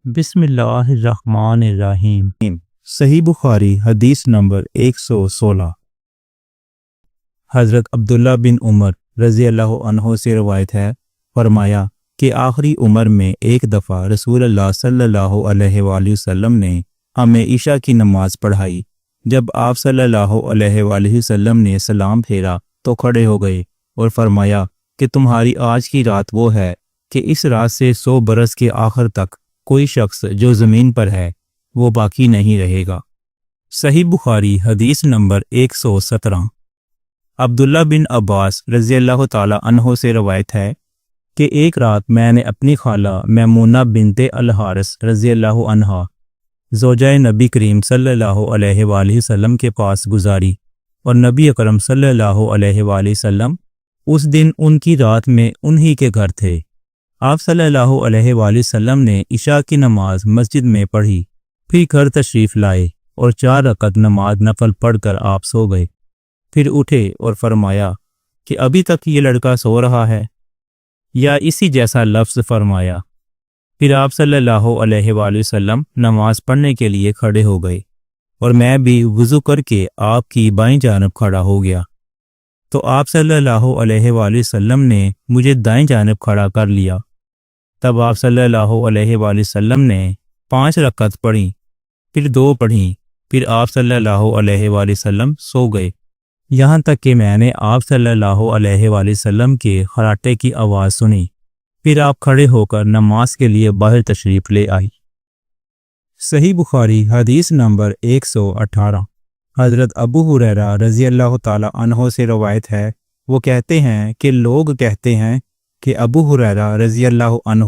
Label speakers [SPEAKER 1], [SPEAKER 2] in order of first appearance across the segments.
[SPEAKER 1] بسم اللہ الرحمن الرحیم۔ صحیح بخاری حدیث نمبر 116۔ حضرت عبداللہ بن عمر رضی اللہ عنہ سے روایت ہے، فرمایا کہ آخری عمر میں ایک دفعہ رسول اللہ صلی اللہ علیہ وآلہ وسلم نے ہمیں عشاء کی نماز پڑھائی۔ جب آپ صلی اللہ علیہ وآلہ وسلم نے سلام پھیرا تو کھڑے ہو گئے اور فرمایا کہ تمہاری آج کی رات وہ ہے کہ اس رات سے 100 برس کے آخر تک کوئی شخص جو زمین پر ہے وہ باقی نہیں رہے گا۔ صحیح بخاری حدیث نمبر 117۔ عبداللہ بن عباس رضی اللہ تعالی عنہ سے روایت ہے کہ ایک رات میں نے اپنی خالہ میمونہ بنت الحارث رضی اللہ عنہا زوجہ نبی کریم صلی اللہ علیہ وآلہ وسلم کے پاس گزاری، اور نبی اکرم صلی اللہ علیہ وآلہ وسلم اس دن ان کی رات میں انہی کے گھر تھے۔ آپ صلی اللہ علیہ وآلہ وسلم نے عشاء کی نماز مسجد میں پڑھی، پھر گھر تشریف لائے اور 4 رکعت نماز نفل پڑھ کر آپ سو گئے۔ پھر اٹھے اور فرمایا کہ ابھی تک یہ لڑکا سو رہا ہے، یا اسی جیسا لفظ فرمایا۔ پھر آپ صلی اللہ علیہ وآلہ وسلم نماز پڑھنے کے لیے کھڑے ہو گئے، اور میں بھی وضو کر کے آپ کی بائیں جانب کھڑا ہو گیا، تو آپ صلی اللہ علیہ وآلہ وسلم نے مجھے دائیں جانب کھڑا کر لیا۔ تب آپ صلی اللہ علیہ وآلہ وسلم نے 5 رکعت پڑھیں، پھر 2 پڑھیں، پھر آپ صلی اللہ علیہ وآلہ وسلم سو گئے، یہاں تک کہ میں نے آپ صلی اللہ علیہ وآلہ وسلم کے خراٹے کی آواز سنی۔ پھر آپ کھڑے ہو کر نماز کے لیے باہر تشریف لے آئی۔ صحیح بخاری حدیث نمبر 118۔ حضرت ابو ہریرہ رضی اللہ تعالی عنہ سے روایت ہے، وہ کہتے ہیں کہ لوگ کہتے ہیں کہ ابو ہریرہ رضی اللہ عنہ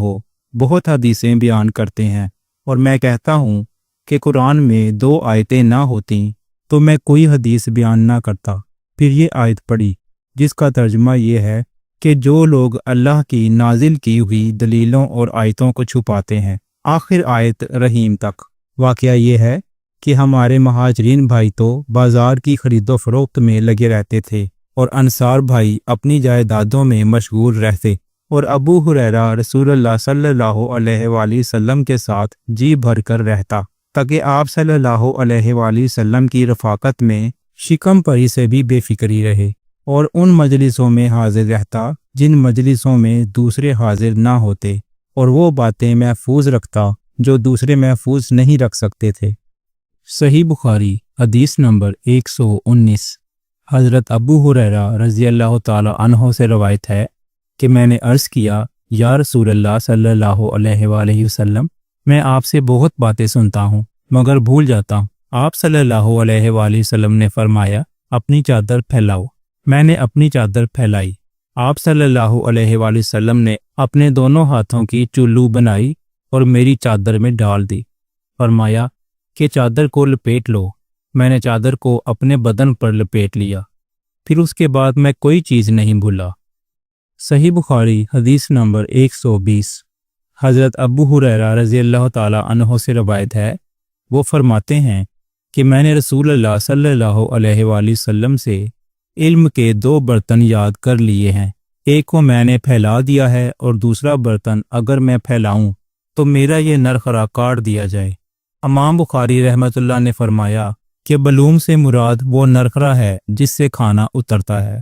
[SPEAKER 1] بہت حدیثیں بیان کرتے ہیں، اور میں کہتا ہوں کہ قرآن میں 2 آیتیں نہ ہوتیں تو میں کوئی حدیث بیان نہ کرتا۔ پھر یہ آیت پڑھی جس کا ترجمہ یہ ہے کہ جو لوگ اللہ کی نازل کی ہوئی دلیلوں اور آیتوں کو چھپاتے ہیں، آخر آیت رحیم تک۔ واقعہ یہ ہے کہ ہمارے مہاجرین بھائی تو بازار کی خرید و فروخت میں لگے رہتے تھے، اور انصار بھائی اپنی جائیدادوں میں مشغول رہتے، اور ابو ہریرہ رسول اللہ صلی اللہ علیہ وآلہ وسلم کے ساتھ جی بھر کر رہتا، تاکہ آپ صلی اللہ علیہ وآلہ وسلم کی رفاقت میں شکم پری سے بھی بے فکری رہے، اور ان مجلسوں میں حاضر رہتا جن مجلسوں میں دوسرے حاضر نہ ہوتے، اور وہ باتیں محفوظ رکھتا جو دوسرے محفوظ نہیں رکھ سکتے تھے۔ صحیح بخاری حدیث نمبر 119۔ حضرت ابو ہریرہ رضی اللہ تعالی عنہ سے روایت ہے کہ میں نے عرض کیا، یا رسول اللہ صلی اللہ علیہ وآلہ وسلم، میں آپ سے بہت باتیں سنتا ہوں مگر بھول جاتا ہوں۔ آپ صلی اللہ علیہ وآلہ وسلم نے فرمایا، اپنی چادر پھیلاؤ۔ میں نے اپنی چادر پھیلائی۔ آپ صلی اللہ علیہ وآلہ وسلم نے اپنے دونوں ہاتھوں کی چلو بنائی اور میری چادر میں ڈال دی، فرمایا کہ چادر کو لپیٹ لو۔ میں نے چادر کو اپنے بدن پر لپیٹ لیا، پھر اس کے بعد میں کوئی چیز نہیں بھولا۔ صحیح بخاری حدیث نمبر 120۔ حضرت ابو ہریرہ رضی اللہ تعالی عنہ سے روایت ہے، وہ فرماتے ہیں کہ میں نے رسول اللہ صلی اللہ علیہ وآلہ وسلم سے علم کے 2 برتن یاد کر لیے ہیں، ایک کو میں نے پھیلا دیا ہے، اور دوسرا برتن اگر میں پھیلاؤں تو میرا یہ نرخرا کاٹ دیا جائے۔ امام بخاری رحمۃ اللہ نے فرمایا کہ بلوم سے مراد وہ نرخرا ہے جس سے کھانا اترتا ہے۔